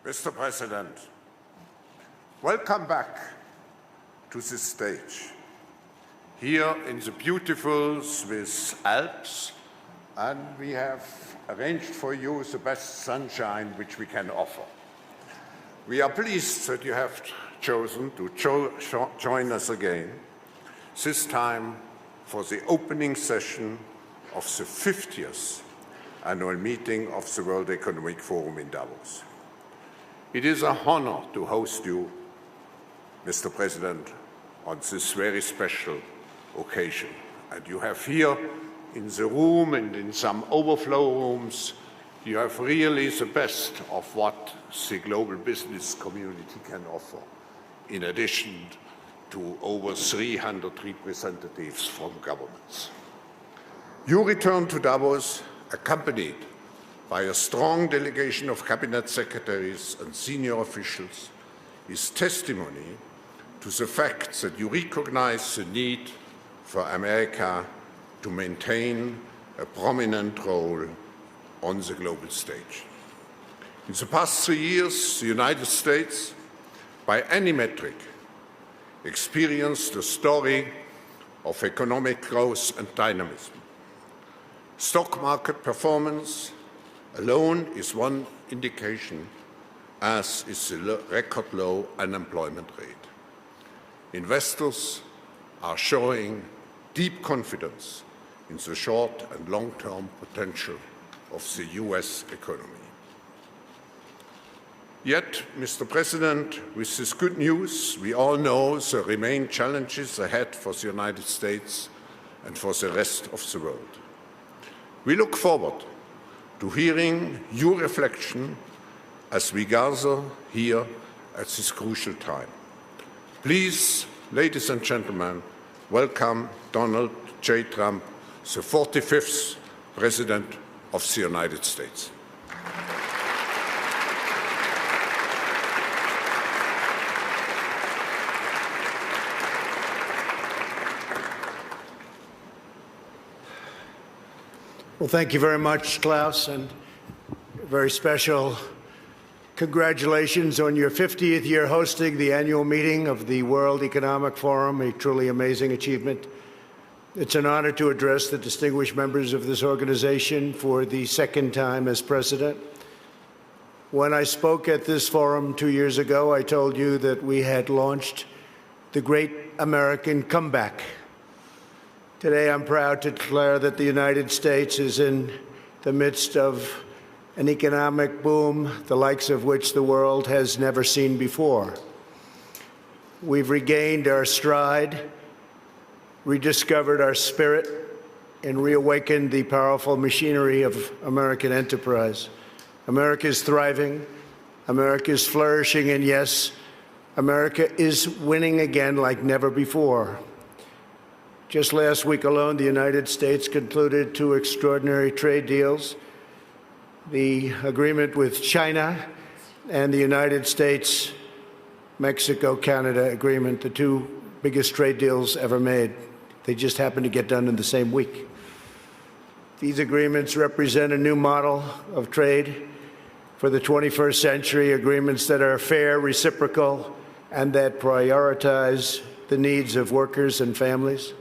Mr. President, welcome back to this stage, here in the beautiful Swiss Alps, and we have arranged for you the best sunshine which we can offer. We are pleased that you have chosen to join us again, this time for the opening session of the 50th annual meeting of the World Economic Forum in Davos. It is an honor to host you, Mr. President, on this very special occasion. And you have here in the room and in some overflow rooms, you have really the best of what the global business community can offer, in addition to over 300 representatives from governments. You return to Davos accompanied by a strong delegation of cabinet secretaries and senior officials is testimony to the fact that you recognize the need for America to maintain a prominent role on the global stage. In the past 3 years, the United States, by any metric, experienced a story of economic growth and dynamism. Stock market performance alone is one indication, as is the record low unemployment rate. Investors are showing deep confidence in the short and long-term potential of the US economy. Yet, Mr. President, with this good news, we all know there remain challenges ahead for the United States and for the rest of the world. We look forward to hearing your reflection as we gather here at this crucial time. Please, ladies and gentlemen, welcome Donald J. Trump, the 45th President of the United States. Well, thank you very much, Klaus, and very special congratulations on your 50th year hosting the annual meeting of the World Economic Forum, a truly amazing achievement. It's an honor to address the distinguished members of this organization for the second time as president. When I spoke at this forum 2 years ago, I told you that we had launched the Great American Comeback. Today, I'm proud to declare that the United States is in the midst of an economic boom, the likes of which the world has never seen before. We've regained our stride, rediscovered our spirit, and reawakened the powerful machinery of American enterprise. America is thriving, America is flourishing, and yes, America is winning again like never before. Just last week alone, the United States concluded 2 extraordinary trade deals, the agreement with China and the United States-Mexico-Canada agreement, the 2 biggest trade deals ever made. They just happened to get done in the same week. These agreements represent a new model of trade for the 21st century, agreements that are fair, reciprocal, and that prioritize the needs of workers and families.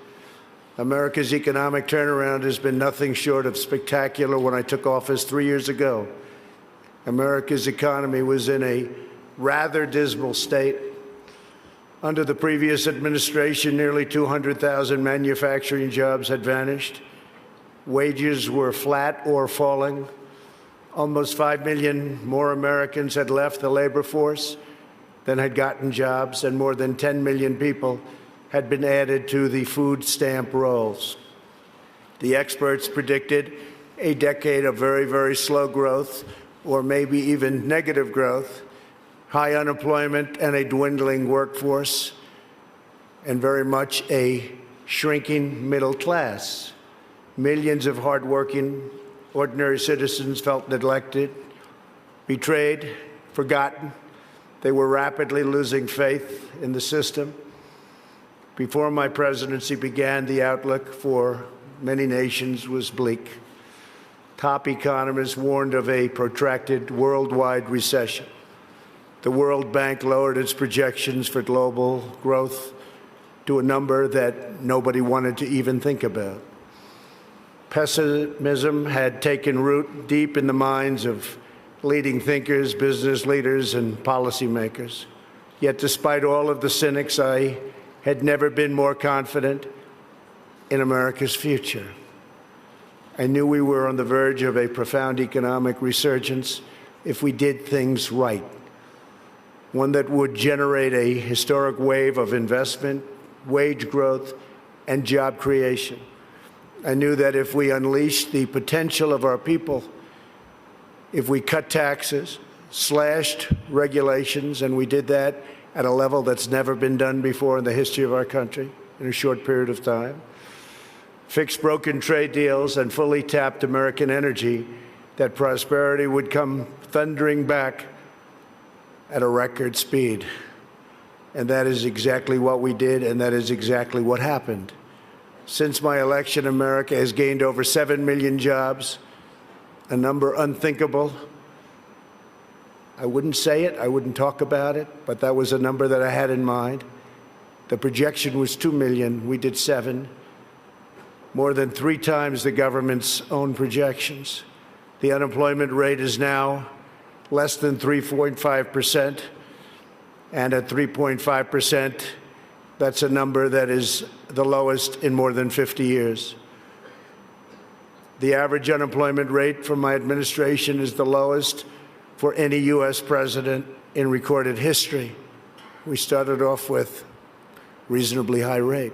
America's economic turnaround has been nothing short of spectacular. When I took office 3 years ago, America's economy was in a rather dismal state. Under the previous administration, nearly 200,000 manufacturing jobs had vanished. Wages were flat or falling. Almost 5 million more Americans had left the labor force than had gotten jobs, and more than 10 million people had been added to the food stamp rolls. The experts predicted a decade of very, very slow growth, or maybe even negative growth, high unemployment and a dwindling workforce, and very much a shrinking middle class. Millions of hardworking, ordinary citizens felt neglected, betrayed, forgotten. They were rapidly losing faith in the system. Before my presidency began, the outlook for many nations was bleak. Top economists warned of a protracted worldwide recession. The World Bank lowered its projections for global growth to a number that nobody wanted to even think about. Pessimism had taken root deep in the minds of leading thinkers, business leaders, and policymakers. Yet despite all of the cynics, I had never been more confident in America's future. I knew we were on the verge of a profound economic resurgence if we did things right, one that would generate a historic wave of investment, wage growth, and job creation. I knew that if we unleashed the potential of our people, if we cut taxes, slashed regulations, and we did that at a level that's never been done before in the history of our country in a short period of time, fixed broken trade deals, and fully tapped American energy, that prosperity would come thundering back at a record speed. And that is exactly what we did, and that is exactly what happened. Since my election, America has gained over 7 million jobs, a number unthinkable. I wouldn't say it, I wouldn't talk about it, but that was a number that I had in mind. The projection was 2 million, we did 7, more than 3 times the government's own projections. The unemployment rate is now less than 3.5%, and at 3.5%, that's a number that is the lowest in more than 50 years. The average unemployment rate from my administration is the lowest for any U.S. president in recorded history. We started off with a reasonably high rate.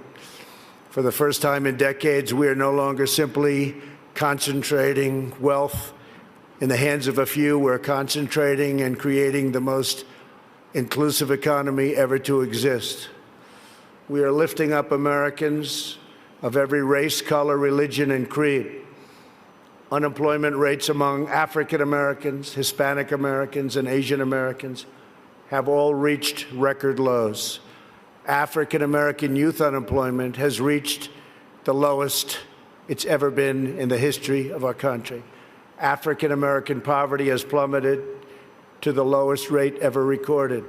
For the first time in decades, we are no longer simply concentrating wealth in the hands of a few. We're concentrating and creating the most inclusive economy ever to exist. We are lifting up Americans of every race, color, religion, and creed. Unemployment rates among African Americans, Hispanic Americans, and Asian Americans have all reached record lows. African American youth unemployment has reached the lowest it's ever been in the history of our country. African American poverty has plummeted to the lowest rate ever recorded.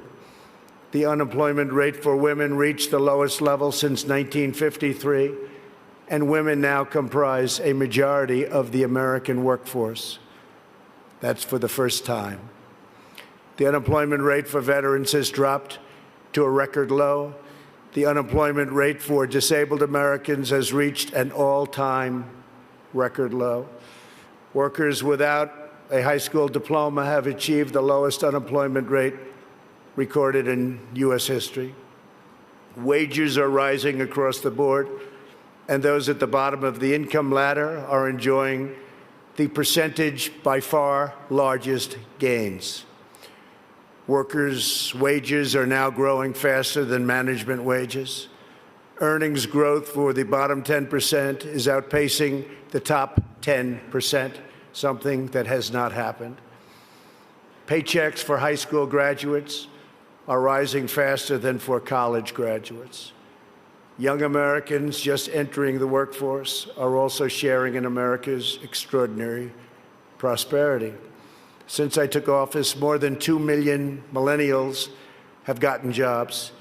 The unemployment rate for women reached the lowest level since 1953, and women now comprise a majority of the American workforce. That's for the first time. The unemployment rate for veterans has dropped to a record low. The unemployment rate for disabled Americans has reached an all-time record low. Workers without a high school diploma have achieved the lowest unemployment rate recorded in U.S. history. Wages are rising across the board, and those at the bottom of the income ladder are enjoying the percentage by far largest gains. Workers' wages are now growing faster than management wages. Earnings growth for the bottom 10% is outpacing the top 10%, something that has not happened. Paychecks for high school graduates are rising faster than for college graduates. Young Americans just entering the workforce are also sharing in America's extraordinary prosperity. Since I took office, more than 2 million millennials have gotten jobs,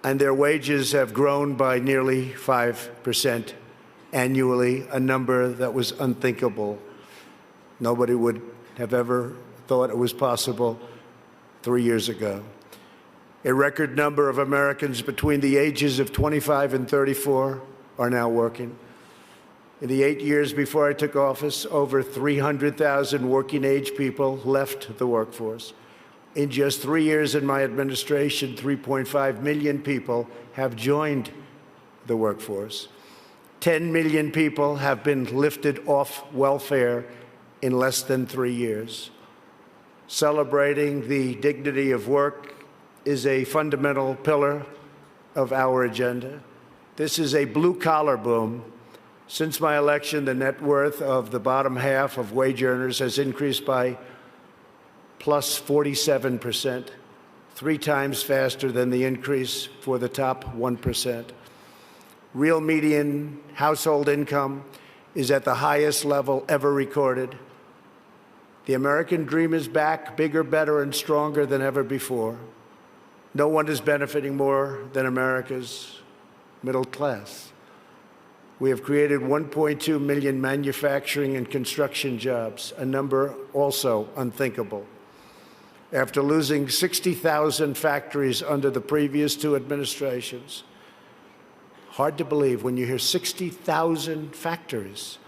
and their wages have grown by nearly 5% annually, a number that was unthinkable. Nobody would have ever thought it was possible 3 years ago. A record number of Americans between the ages of 25 and 34 are now working. In the 8 years before I took office, over 300,000 working-age people left the workforce. In just 3 years in my administration, 3.5 million people have joined the workforce. 10 million people have been lifted off welfare in less than 3 years. Celebrating the dignity of work is a fundamental pillar of our agenda. This is a blue-collar boom. Since my election, the net worth of the bottom half of wage earners has increased by plus 47%, 3 times faster than the increase for the top 1%. Real median household income is at the highest level ever recorded. The American dream is back, bigger, better, and stronger than ever before. No one is benefiting more than America's middle class. We have created 1.2 million manufacturing and construction jobs, a number also unthinkable. After losing 60,000 factories under the previous two administrations, hard to believe when you hear 60,000 factories.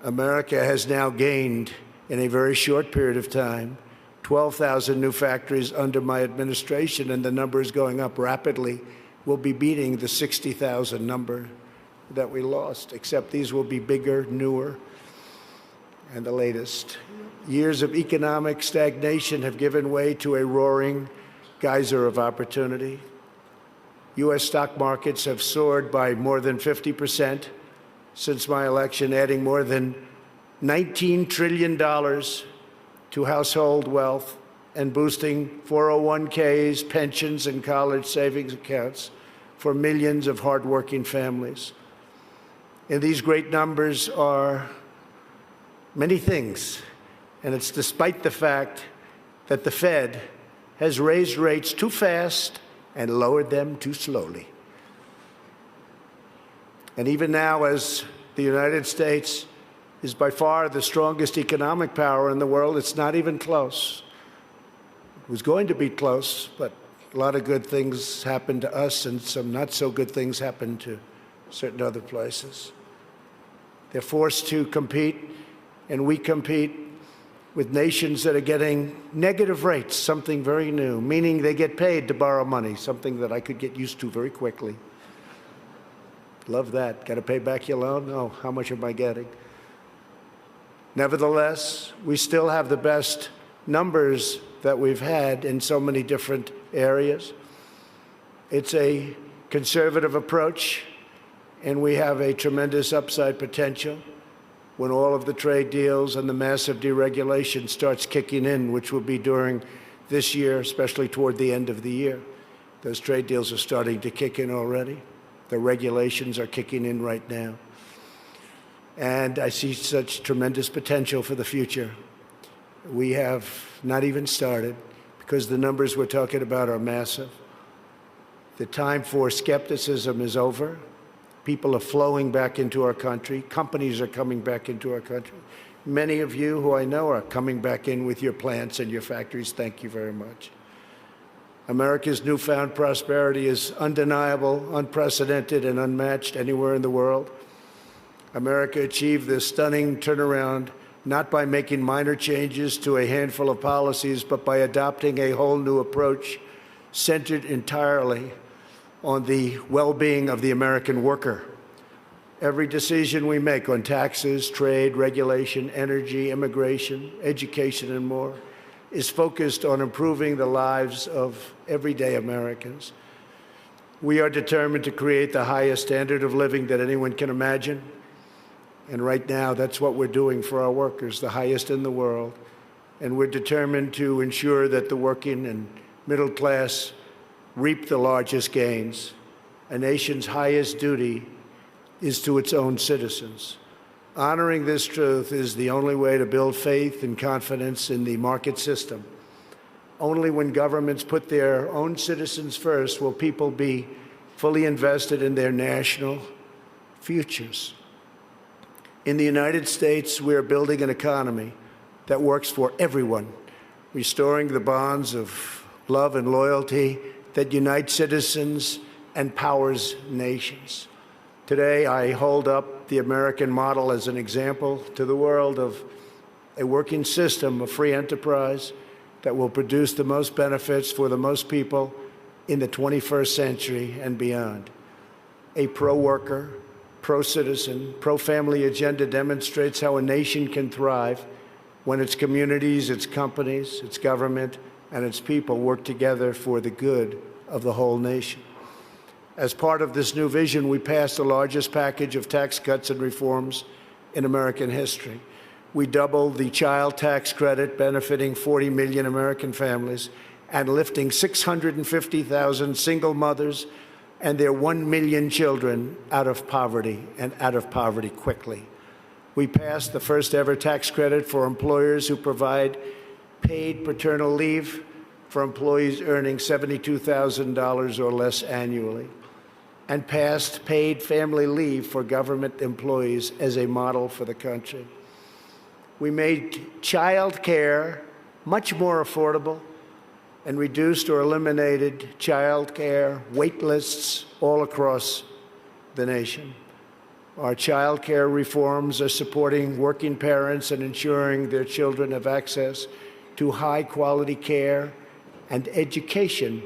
America has now gained, in a very short period of time, 12,000 new factories under my administration, and the number is going up rapidly. We'll be beating the 60,000 number that we lost, except these will be bigger, newer, and the latest. Years of economic stagnation have given way to a roaring geyser of opportunity. U.S. stock markets have soared by more than 50% since my election, adding more than $19 trillion to household wealth and boosting 401ks, pensions, and college savings accounts for millions of hardworking families. And these great numbers are many things, and it's despite the fact that the Fed has raised rates too fast and lowered them too slowly. And even now, as the United States is by far the strongest economic power in the world, it's not even close. It was going to be close, but a lot of good things happened to us and some not so good things happened to certain other places. They're forced to compete, and we compete with nations that are getting negative rates, something very new, meaning they get paid to borrow money, something that I could get used to very quickly. Love that. Got to pay back your loan? Oh, how much am I getting? Nevertheless, we still have the best numbers that we've had in so many different areas. It's a conservative approach, and we have a tremendous upside potential when all of the trade deals and the massive deregulation starts kicking in, which will be during this year, especially toward the end of the year. Those trade deals are starting to kick in already. The regulations are kicking in right now. And I see such tremendous potential for the future. We have not even started because the numbers we're talking about are massive. The time for skepticism is over. People are flowing back into our country. Companies are coming back into our country. Many of you who I know are coming back in with your plants and your factories. Thank you very much. America's newfound prosperity is undeniable, unprecedented, and unmatched anywhere in the world. America achieved this stunning turnaround not by making minor changes to a handful of policies, but by adopting a whole new approach centered entirely on the well-being of the American worker. Every decision we make on taxes, trade, regulation, energy, immigration, education, and more is focused on improving the lives of everyday Americans. We are determined to create the highest standard of living that anyone can imagine. And right now, that's what we're doing for our workers, the highest in the world. And we're determined to ensure that the working and middle class reap the largest gains. A nation's highest duty is to its own citizens. Honoring this truth is the only way to build faith and confidence in the market system. Only when governments put their own citizens first will people be fully invested in their national futures. In the United States, we are building an economy that works for everyone, restoring the bonds of love and loyalty that unite citizens and powers nations. Today, I hold up the American model as an example to the world of a working system of free enterprise that will produce the most benefits for the most people in the 21st century and beyond. A pro-worker, pro-citizen, pro-family agenda demonstrates how a nation can thrive when its communities, its companies, its government, and its people work together for the good of the whole nation. As part of this new vision, we passed the largest package of tax cuts and reforms in American history. We doubled the child tax credit, benefiting 40 million American families, and lifting 650,000 single mothers and their 1 million children out of poverty, and out of poverty quickly. We passed the first ever tax credit for employers who provide paid paternal leave for employees earning $72,000 or less annually, and passed paid family leave for government employees as a model for the country. We made child care much more affordable and reduced or eliminated child care wait lists all across the nation. Our child care reforms are supporting working parents and ensuring their children have access to high-quality care and education,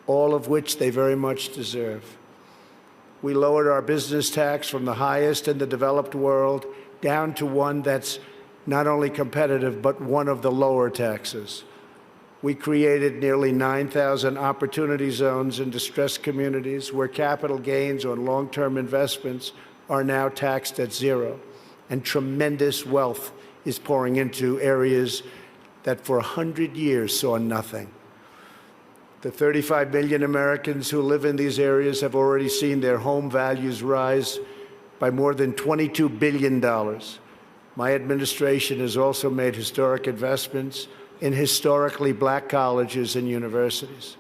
all of which they very much deserve. We lowered our business tax from the highest in the developed world down to one that's not only competitive, but one of the lower taxes. We created nearly 9,000 opportunity zones in distressed communities where capital gains on long-term investments are now taxed at zero, and tremendous wealth is pouring into areas that for 100 years saw nothing. The 35 million Americans who live in these areas have already seen their home values rise by more than $22 billion. My administration has also made historic investments in historically black colleges and universities.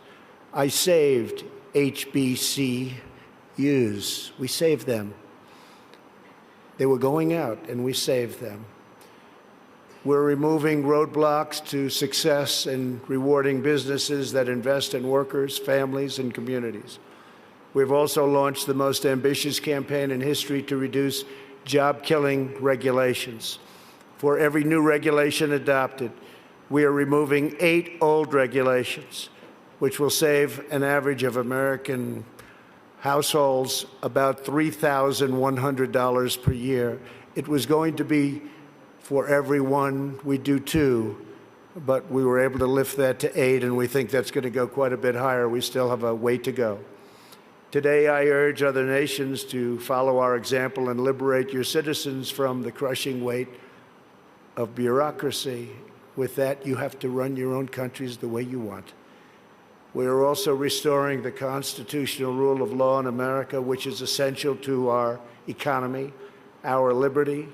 I saved HBCUs. We saved them. They were going out, and we saved them. We're removing roadblocks to success and rewarding businesses that invest in workers, families, and communities. We've also launched the most ambitious campaign in history to reduce job-killing regulations. For every new regulation adopted, we are removing 8 old regulations, which will save an average of American households about $3,100 per year. It was going to be for every one, we do 2, but we were able to lift that to 8, and we think that's going to go quite a bit higher. We still have a way to go. Today, I urge other nations to follow our example and liberate your citizens from the crushing weight of bureaucracy. With that, you have to run your own countries the way you want. We are also restoring the constitutional rule of law in America, which is essential to our economy, our liberty,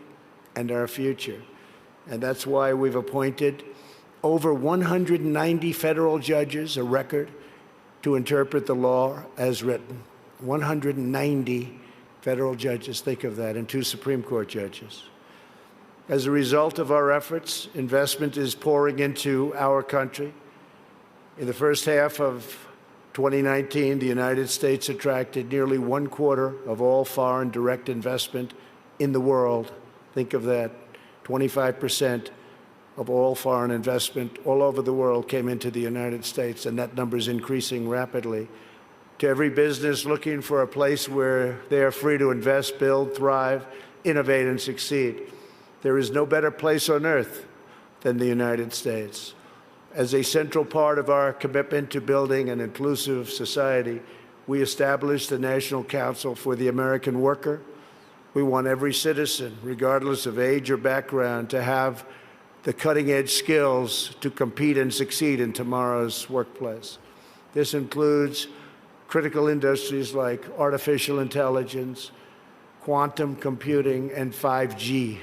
and our future. And that's why we've appointed over 190 federal judges, a record, to interpret the law as written. 190 federal judges, think of that, and 2 Supreme Court judges. As a result of our efforts, investment is pouring into our country. In the first half of 2019, the United States attracted nearly 1/4 of all foreign direct investment in the world. Think of that. 25% of all foreign investment all over the world came into the United States, and that number is increasing rapidly. To every business looking for a place where they are free to invest, build, thrive, innovate, and succeed, there is no better place on earth than the United States. As a central part of our commitment to building an inclusive society, we established the National Council for the American Worker. We want every citizen, regardless of age or background, to have the cutting-edge skills to compete and succeed in tomorrow's workplace. This includes critical industries like artificial intelligence, quantum computing, and 5G.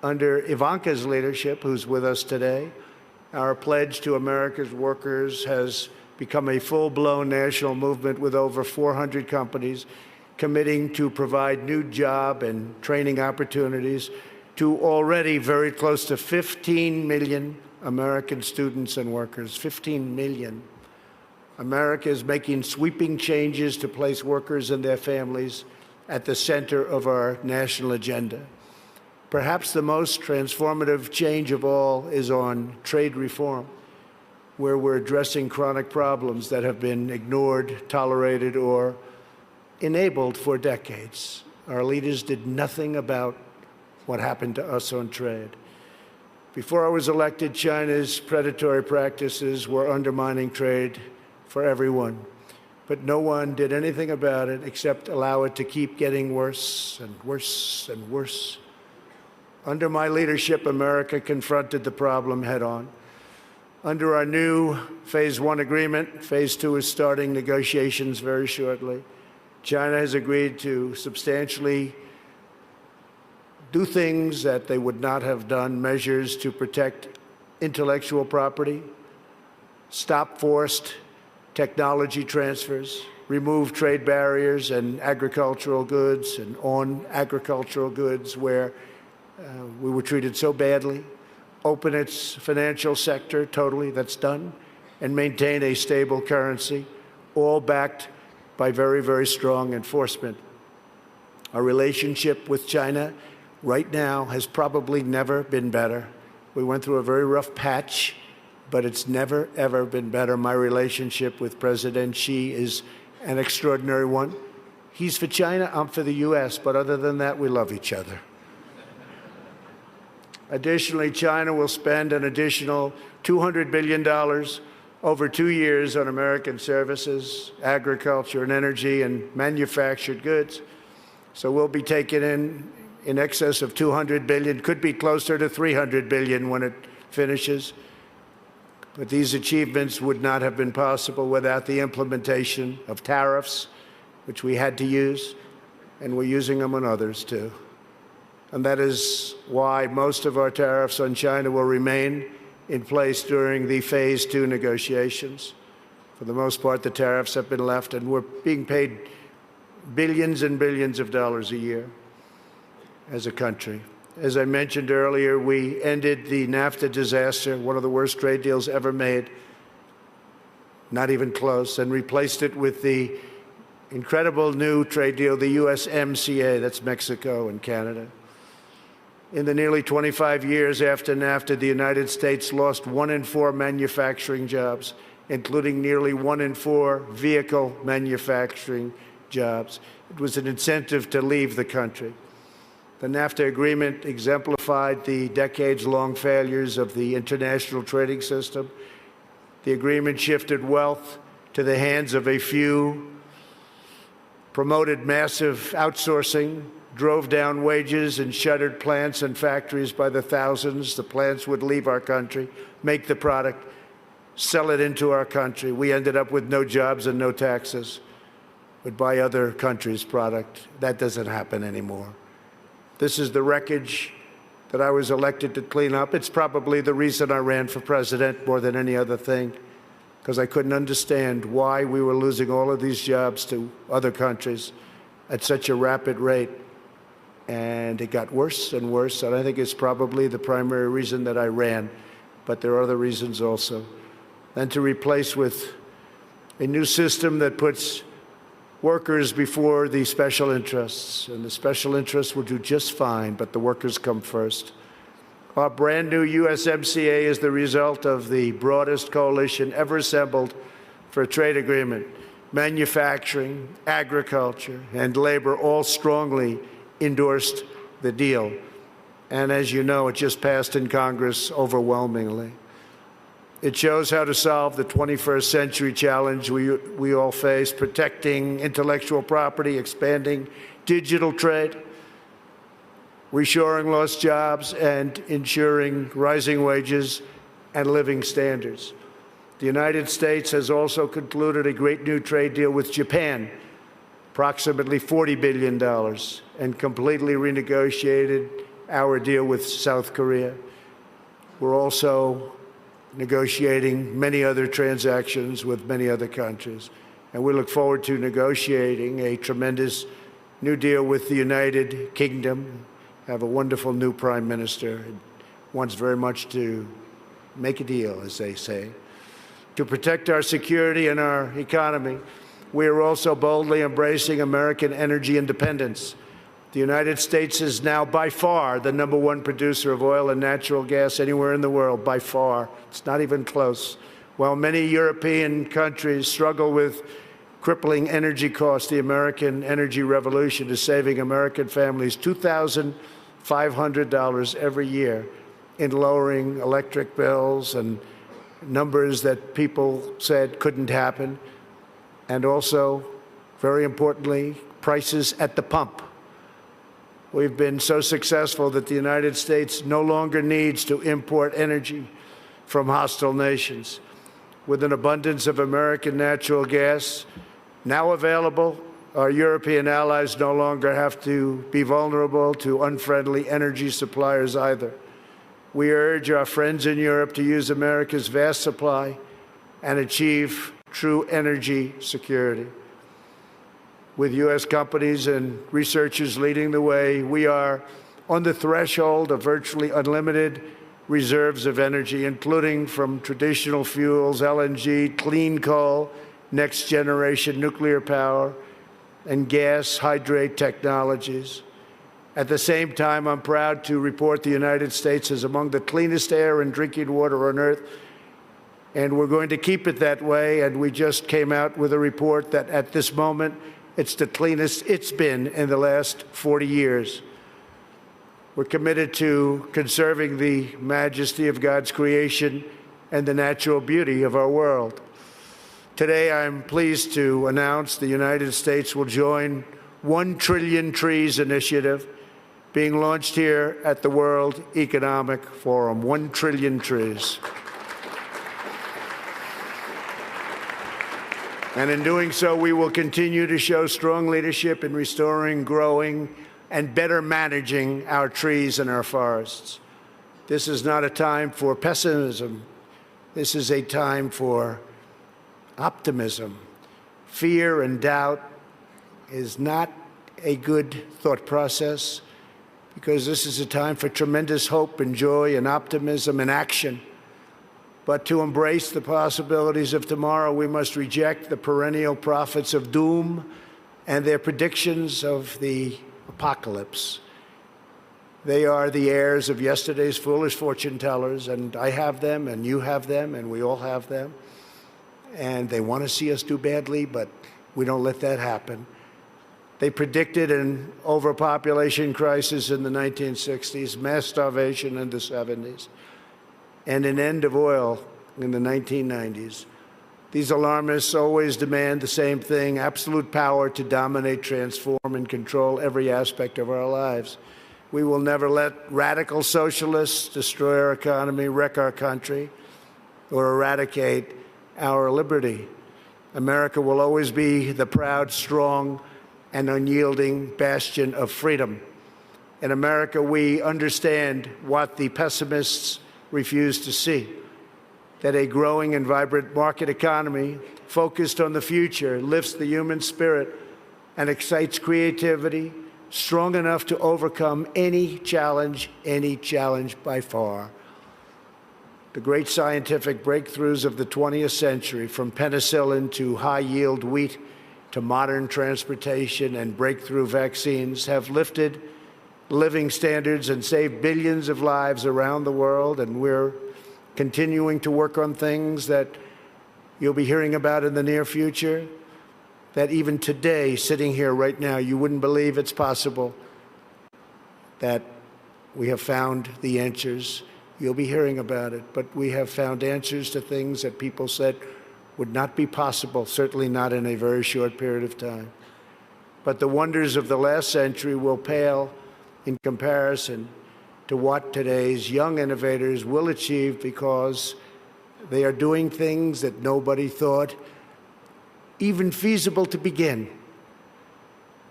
Under Ivanka's leadership, who's with us today, our pledge to America's workers has become a full-blown national movement with over 400 companies committing to provide new job and training opportunities to already very close to 15 million American students and workers. 15 million. America is making sweeping changes to place workers and their families at the center of our national agenda. Perhaps the most transformative change of all is on trade reform, where we're addressing chronic problems that have been ignored, tolerated, or enabled for decades. Our leaders did nothing about what happened to us on trade. Before I was elected, China's predatory practices were undermining trade for everyone, but no one did anything about it except allow it to keep getting worse and worse and worse. Under my leadership, America confronted the problem head-on. Under our new Phase 1 agreement, Phase 2 is starting negotiations very shortly. China has agreed to substantially do things that they would not have done, measures to protect intellectual property, stop forced technology transfers, remove trade barriers and agricultural goods and on agricultural goods where we were treated so badly, open its financial sector totally, that's done, and maintain a stable currency, all backed by very, very strong enforcement. Our relationship with China right now has probably never been better. We went through a very rough patch, but it's never, ever been better. My relationship with President Xi is an extraordinary one. He's for China, I'm for the U.S., but other than that, we love each other. Additionally, China will spend an additional $200 billion over 2 years on American services, agriculture and energy, and manufactured goods. So we'll be taking in excess of $200 billion, could be closer to $300 billion when it finishes. But these achievements would not have been possible without the implementation of tariffs, which we had to use, and we're using them on others too. And that is why most of our tariffs on China will remain in place during the Phase 2 negotiations. For the most part, the tariffs have been left, and we're being paid billions and billions of dollars a year as a country. As I mentioned earlier, we ended the NAFTA disaster, one of the worst trade deals ever made, not even close, and replaced it with the incredible new trade deal, the USMCA, that's Mexico and Canada. In the nearly 25 years after NAFTA, the United States lost 1 in 4 manufacturing jobs, including nearly 1 in 4 vehicle manufacturing jobs. It was an incentive to leave the country. The NAFTA agreement exemplified the decades-long failures of the international trading system. The agreement shifted wealth to the hands of a few, promoted massive outsourcing, drove down wages, and shuttered plants and factories by the thousands. The plants would leave our country, make the product, sell it into our country. We ended up with no jobs and no taxes. Would buy other countries' product. That doesn't happen anymore. This is the wreckage that I was elected to clean up. It's probably the reason I ran for president more than any other thing, because I couldn't understand why we were losing all of these jobs to other countries at such a rapid rate. And it got worse and worse, and I think it's probably the primary reason that I ran, but there are other reasons also. And to replace with a new system that puts workers before the special interests, and the special interests will do just fine, but the workers come first. Our brand new USMCA is the result of the broadest coalition ever assembled for a trade agreement. Manufacturing, agriculture, and labor all strongly endorsed the deal. And as you know, it just passed in Congress overwhelmingly. It shows how to solve the 21st century challenge we all face, protecting intellectual property, expanding digital trade, reshoring lost jobs, and ensuring rising wages and living standards. The United States has also concluded a great new trade deal with Japan, approximately $40 billion, and completely renegotiated our deal with South Korea. We're also negotiating many other transactions with many other countries. And we look forward to negotiating a tremendous new deal with the United Kingdom. Have a wonderful new prime minister who wants very much to make a deal, as they say. To protect our security and our economy, we are also boldly embracing American energy independence. The United States is now by far the #1 producer of oil and natural gas anywhere in the world, by far. It's not even close. While many European countries struggle with crippling energy costs, the American energy revolution is saving American families $2,500 every year in lowering electric bills and numbers that people said couldn't happen. And also, very importantly, prices at the pump. We've been so successful that the United States no longer needs to import energy from hostile nations. With an abundance of American natural gas now available our European allies no longer have to be vulnerable to unfriendly energy suppliers either. We urge our friends in Europe to use America's vast supply and achieve true energy security. With U.S. companies and researchers leading the way, we are on the threshold of virtually unlimited reserves of energy, including from traditional fuels, LNG, clean coal, next-generation nuclear power, and gas hydrate technologies. At the same time, I'm proud to report the United States is among the cleanest air and drinking water on Earth, and we're going to keep it that way. And we just came out with a report that at this moment, it's the cleanest it's been in the last 40 years. We're committed to conserving the majesty of God's creation and the natural beauty of our world. Today, I'm pleased to announce the United States will join 1 Trillion Trees initiative being launched here at the World Economic Forum. 1 trillion trees. And in doing so, we will continue to show strong leadership in restoring, growing, and better managing our trees and our forests. This is not a time for pessimism. This is a time for optimism. Fear and doubt is not a good thought process, because this is a time for tremendous hope and joy and optimism and action. But to embrace the possibilities of tomorrow, we must reject the perennial prophets of doom and their predictions of the apocalypse. They are the heirs of yesterday's foolish fortune tellers, and I have them, and you have them, and we all have them. And they want to see us do badly, but we don't let that happen. They predicted an overpopulation crisis in the 1960s, mass starvation in the 70s, and an end of oil in the 1990s. These alarmists always demand the same thing: absolute power to dominate, transform, and control every aspect of our lives. We will never let radical socialists destroy our economy, wreck our country, or eradicate our liberty. America will always be the proud, strong, and unyielding bastion of freedom. In America, we understand what the pessimists refuse to see: that a growing and vibrant market economy focused on the future lifts the human spirit and excites creativity, strong enough to overcome any challenge by far. The great scientific breakthroughs of the 20th century, from penicillin to high-yield wheat to modern transportation and breakthrough vaccines, have lifted living standards and saved billions of lives around the world. And we're continuing to work on things that you'll be hearing about in the near future, that even today, sitting here right now, you wouldn't believe it's possible, that we have found the answers. You'll be hearing about it, but we have found answers to things that people said would not be possible, certainly not in a very short period of time. But the wonders of the last century will pale in comparison to what today's young innovators will achieve, because they are doing things that nobody thought even feasible to begin.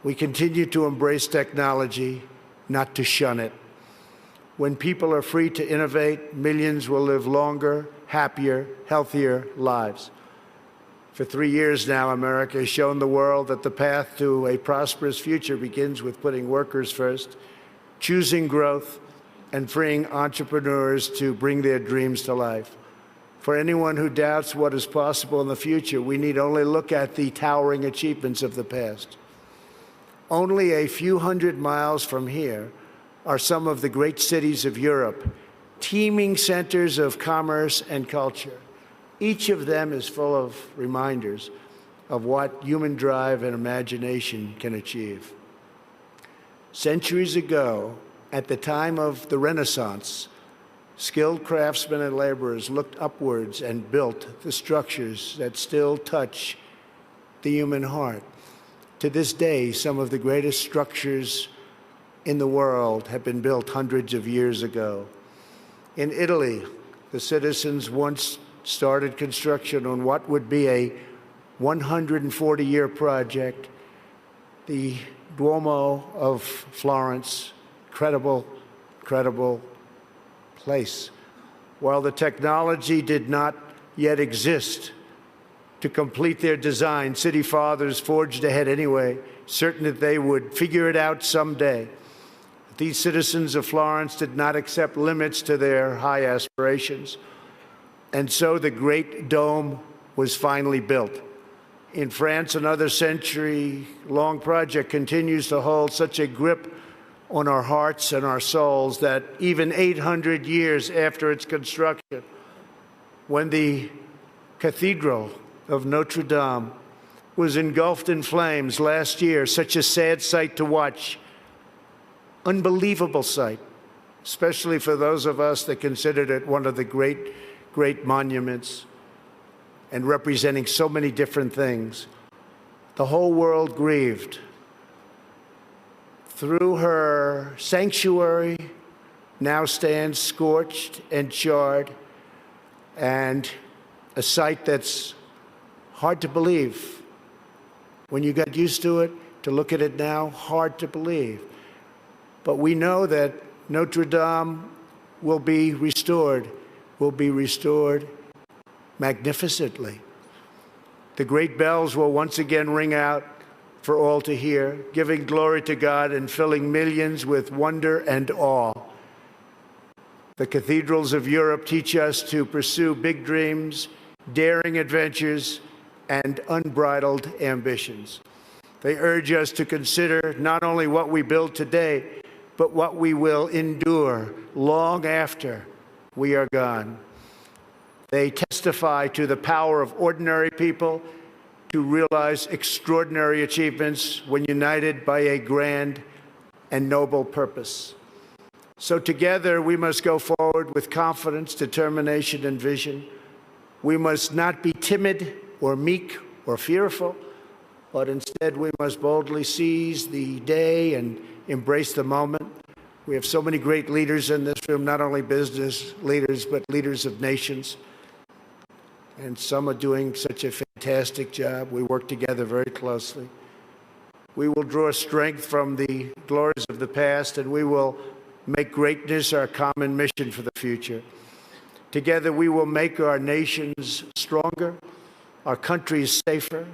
We continue to embrace technology, not to shun it. When people are free to innovate, millions will live longer, happier, healthier lives. For 3 years now, America has shown the world that the path to a prosperous future begins with putting workers first, choosing growth, and freeing entrepreneurs to bring their dreams to life. For anyone who doubts what is possible in the future, we need only look at the towering achievements of the past. Only a few hundred miles from here are some of the great cities of Europe, teeming centers of commerce and culture. Each of them is full of reminders of what human drive and imagination can achieve. Centuries ago, at the time of the Renaissance, skilled craftsmen and laborers looked upwards and built the structures that still touch the human heart. To this day, some of the greatest structures in the world have been built hundreds of years ago. In Italy, the citizens once started construction on what would be a 140-year project, the Duomo of Florence, incredible place. While the technology did not yet exist to complete their design, city fathers forged ahead anyway, certain that they would figure it out someday. These citizens of Florence did not accept limits to their high aspirations, and so the Great Dome was finally built. In France, another century-long project continues to hold such a grip on our hearts and our souls that even 800 years after its construction, when the Cathedral of Notre Dame was engulfed in flames last year, such a sad sight to watch, unbelievable sight, especially for those of us that considered it one of the great monuments and representing so many different things. The whole world grieved. Through her sanctuary now stands scorched and charred, and a sight that's hard to believe. When you got used to it, to look at it now, hard to believe. But we know that Notre Dame will be restored magnificently. The great bells will once again ring out for all to hear, giving glory to God and filling millions with wonder and awe. The cathedrals of Europe teach us to pursue big dreams, daring adventures, and unbridled ambitions. They urge us to consider not only what we build today, but what we will endure long after we are gone. They testify to the power of ordinary people to realize extraordinary achievements when united by a grand and noble purpose. So together we must go forward with confidence, determination, and vision. We must not be timid or meek or fearful, but instead we must boldly seize the day and embrace the moment. We have so many great leaders in this room, not only business leaders, but leaders of nations. And some are doing such a fantastic job. We work together very closely. We will draw strength from the glories of the past, and we will make greatness our common mission for the future. Together, we will make our nations stronger, our countries safer,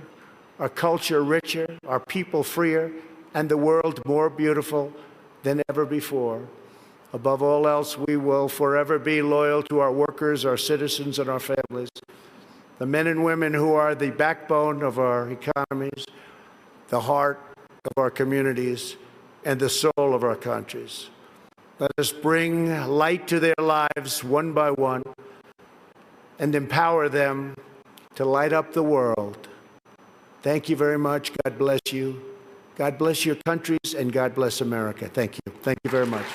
our culture richer, our people freer, and the world more beautiful than ever before. Above all else, we will forever be loyal to our workers, our citizens, and our families, the men and women who are the backbone of our economies, the heart of our communities, and the soul of our countries. Let us bring light to their lives one by one and empower them to light up the world. Thank you very much. God bless you. God bless your countries, and God bless America. Thank you. Thank you very much.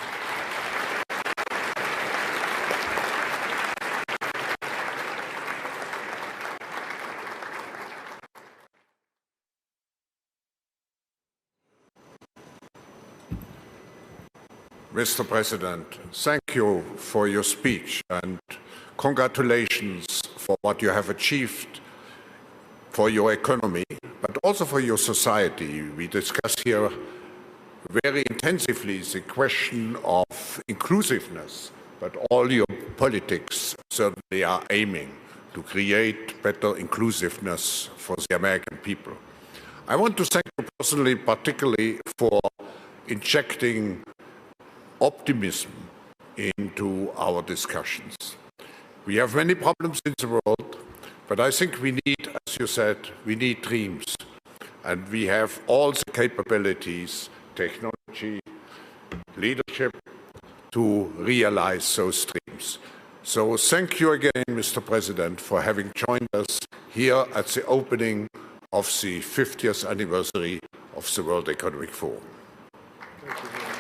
Mr. President, thank you for your speech and congratulations for what you have achieved for your economy, but also for your society. We discuss here very intensively the question of inclusiveness, but all your politics certainly are aiming to create better inclusiveness for the American people. I want to thank you personally, particularly for injecting optimism into our discussions. We have many problems in the world, but I think we need, as you said, we need dreams. And we have all the capabilities, technology, leadership, to realize those dreams. So thank you again, Mr. President, for having joined us here at the opening of the 50th anniversary of the World Economic Forum. Thank you.